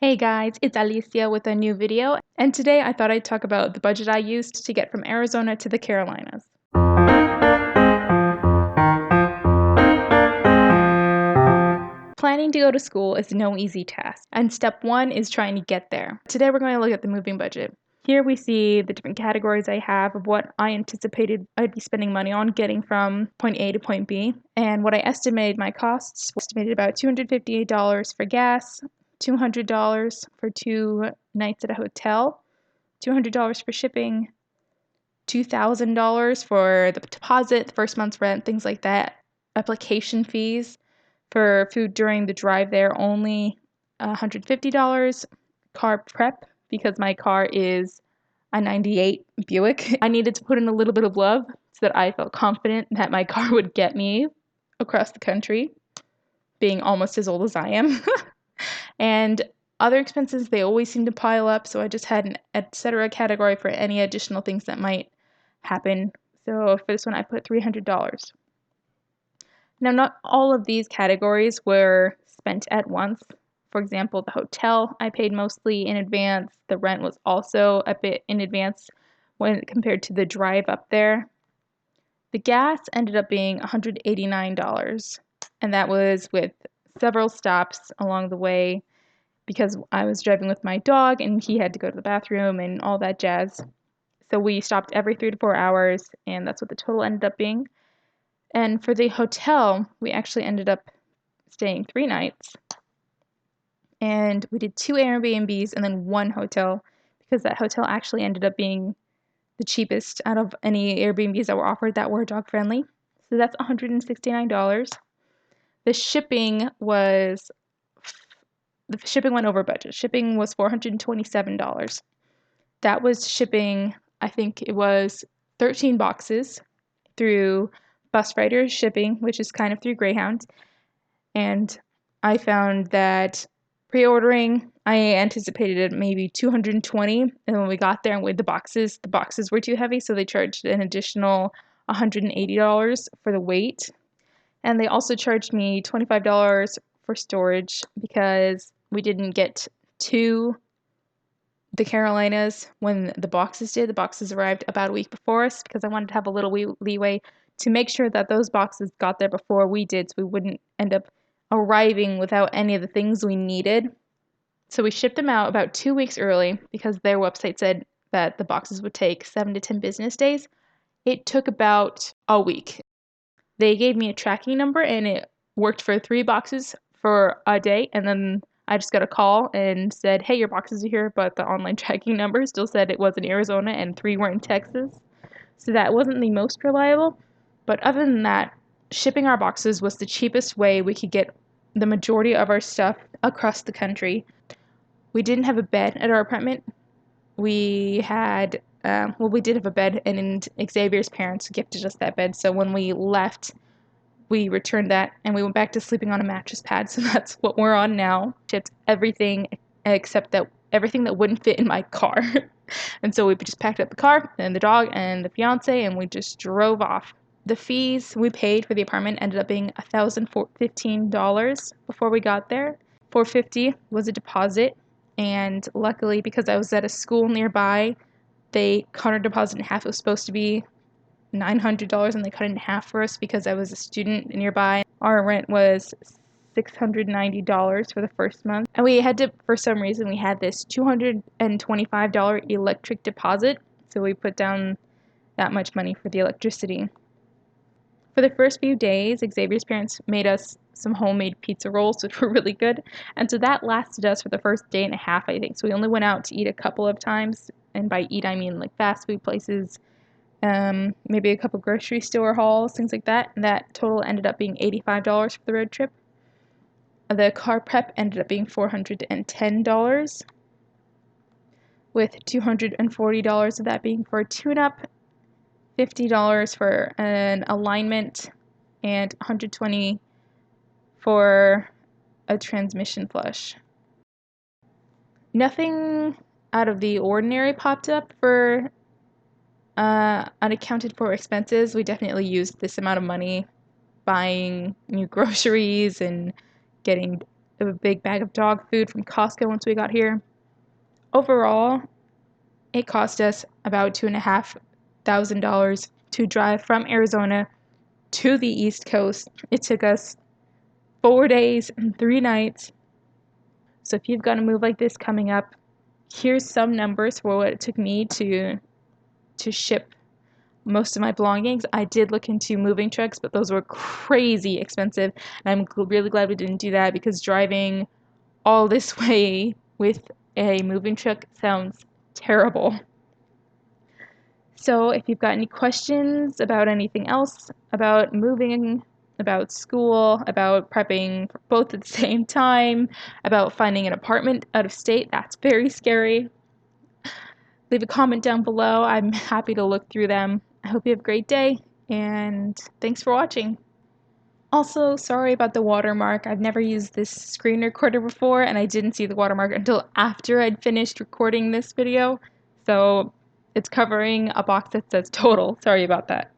Hey guys, it's Alicia with a new video, and today I thought I'd talk about the budget I used to get from Arizona to the Carolinas. Planning to go to school is no easy task, and step one is trying to get there. Today we're going to look at the moving budget. Here we see the different categories I have of what I anticipated I'd be spending money on getting from point A to point B, and what I estimated my costs. Estimated about $258 for gas, $200 for 2 nights at a hotel, $200 for shipping, $2,000 for the deposit, the first month's rent, things like that, application fees for food during the drive there only, $150, car prep because my car is a 98 Buick. I needed to put in a little bit of love so that I felt confident that my car would get me across the country, being almost as old as I am. And other expenses, they always seem to pile up, so I just had an etc. category for any additional things that might happen. So for this one, I put $300. Now, not all of these categories were spent at once. For example, the hotel I paid mostly in advance. The rent was also a bit in advance when compared to the drive up there. The gas ended up being $189, and that was with several stops along the way because I was driving with my dog and he had to go to the bathroom and all that jazz. So we stopped every 3 to 4 hours, and that's what the total ended up being. And for the hotel, we actually ended up staying 3 nights. And we did 2 Airbnbs and then 1 hotel because that hotel actually ended up being the cheapest out of any Airbnbs that were offered that were dog friendly. So that's $169. The shipping went over budget. Shipping was $427. That was shipping, I think it was 13 boxes through Buswriter shipping, which is kind of through Greyhound. And I found that pre-ordering, I anticipated it maybe 220, and when we got there and weighed the boxes were too heavy, so they charged an additional $180 for the weight. And they also charged me $25 for storage because we didn't get to the Carolinas when the boxes did. The boxes arrived about a week before us because I wanted to have a little leeway to make sure that those boxes got there before we did so we wouldn't end up arriving without any of the things we needed. So we shipped them out about 2 weeks early because their website said that the boxes would take 7 to 10 business days. It took about a week. They gave me a tracking number and it worked for 3 boxes for a day, and then I just got a call and said, hey, your boxes are here, but the online tracking number still said it was in Arizona and 3 were in Texas. So that wasn't the most reliable. But other than that, shipping our boxes was the cheapest way we could get the majority of our stuff across the country. We didn't have a bed at our apartment. We had, we did have a bed, and Xavier's parents gifted us that bed. So when we left, we returned that and we went back to sleeping on a mattress pad. So that's what we're on now. Shipped everything except that everything that wouldn't fit in my car. And so we just packed up the car and the dog and the fiance and we just drove off. The fees we paid for the apartment ended up being $1,015 before we got there. $450 was a deposit, and luckily because I was at a school nearby, they cut our deposit in half. It was supposed to be $900 and they cut it in half for us because I was a student nearby. Our rent was $690 for the first month. And we had to, for some reason, we had this $225 electric deposit. So we put down that much money for the electricity. For the first few days, Xavier's parents made us some homemade pizza rolls, which were really good. And so that lasted us for the first day and a half, I think. So we only went out to eat a couple of times. And by eat, I mean like fast food places, maybe a couple grocery store hauls, things like that. And that total ended up being $85 for the road trip. The car prep ended up being $410, with $240 of that being for a tune-up, $50 for an alignment, and $120 for a transmission flush. Nothing out of the ordinary popped up for unaccounted for expenses. We definitely used this amount of money buying new groceries and getting a big bag of dog food from Costco once we got here. Overall, it cost us about $2,500 to drive from Arizona to the East Coast. It took us 4 days and 3 nights. So if you've got a move like this coming up, here's some numbers for what it took me to ship most of my belongings. I did look into moving trucks, but those were crazy expensive, and I'm really glad we didn't do that because driving all this way with a moving truck sounds terrible. So if you've got any questions about anything else, about moving, about school, about prepping for both at the same time, about finding an apartment out of state, that's very scary, leave a comment down below. I'm happy to look through them. I hope you have a great day, and thanks for watching. Also, sorry about the watermark. I've never used this screen recorder before, and I didn't see the watermark until after I'd finished recording this video. So it's covering a box that says total. Sorry about that.